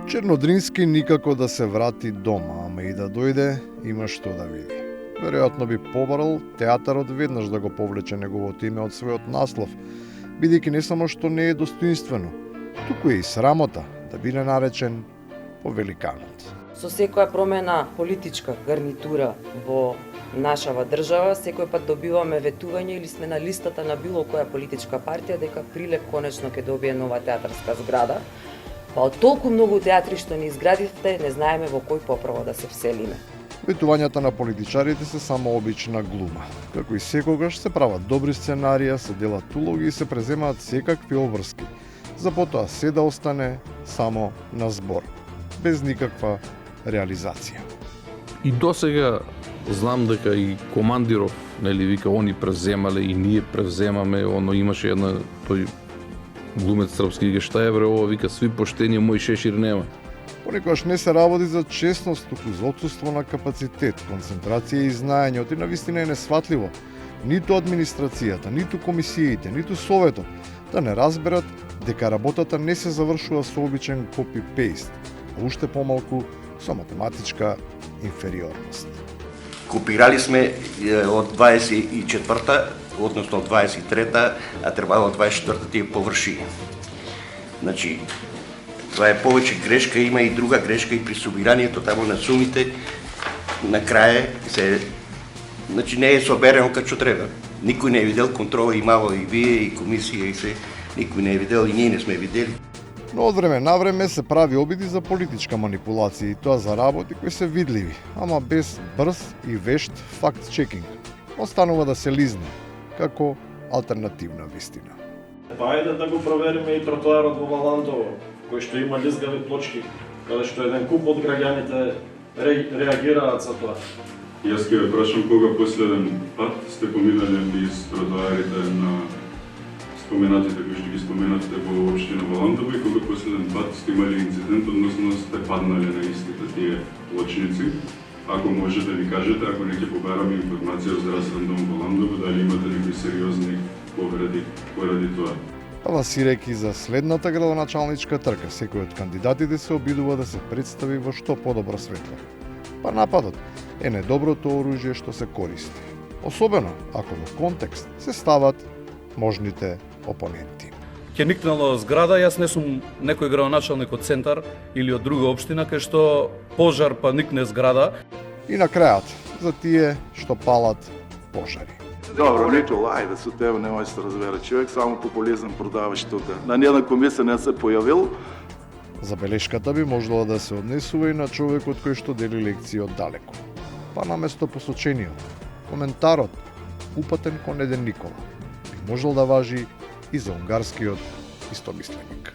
Чернодрински никако да се врати дома, ама и да дојде, има што да види. Веројатно би побарал театарот веднаш да го повлече неговото име од својот наслов, бидејќи не само што не е достоинствено, туку е и срамота да биде наречен по великанот. Со секоја промена политичка гарнитура во нашава држава, секој пат добиваме ветување или сме на листата на било која политичка партија дека Прилеп конечно ќе добие нова театарска зграда. Па од толку многу театри што ни изградивте, не знаеме во кој поправо да се вселиме. Ветувањата на политичарите се само обична глума. Како и секогаш се прават добри сценарија, се делат улоги и се преземаат секакви обврски, за потоа се да остане само на збор, без никаква реализација. И досега знам дека и командиров, нели вика, они преземале и ние превземаме, имаше една тој глумец српски, вика, шта е бре ова, вика, сви поштени, мој шешир нема. Понекогаш не се работи за честност, туку за отсуство на капацитет, концентрација и знаење, оти навистина е несватливо. Ниту администрацијата, ниту комисиите, ниту советот да не разберат дека работата не се завршува со обичен копи-пейст, а уште помалку со математичка инфериорност. Копирали сме од 24-та, односно 23-та, а требало 24-та ти ја површи. Значи, това е повеќе грешка, има и друга грешка и при собиранието тамо на сумите, на крај се, значи не е соберено како што треба. Никој не е видел, контрола имало и вие, и комисија, и се, никој не е видел и ние не сме видели. Но од време на време се прави обиди за политичка манипулација и тоа за работи кои се видливи, ама без брз и вешт факт-чекинг. Останува да се лизне, како алтернативна вистина. Па ајде да го провериме и тротоарот во Валандово, кој што има лизгави плочки, каде што еден куп од граѓаните реагираат за тоа. Јас ќе ве прашам кога последен пат сте поминали низ тротоарите на споменатите кои што ги споменавте во општина Валандово и кога последен пат сте имали инцидент, односно сте паднале на истите тие плочници. Ако може да ни кажете, ако не ќе побараме информација од Здравствен дом Валандово, дали имате некои сериозни повреди поради тоа. Авансирајќи за следната градоначалничка трка, секој од кандидатите се обидува да се представи во што подобро светло. Па нападот е недоброто оружје што се користи. Особено ако во контекст се стават можните опоненти. Ќе никнало зграда, јас не сум некој градоначалник од центар или од друга општина кај што пожар па никне зграда. И на крајот, за тие што палат пожари. Добро, Никола, ајде со тебе не може да се разбере човек, само популизам продаваш тука. На ниједна комисија не се појавил. Забелешката би можела да се однесува и на човекот кој што дели лекции од далеку. Па наместо посочениот, коментарот, упатен кон еден Никола, би можел да важи и за унгарскиот истомисленик.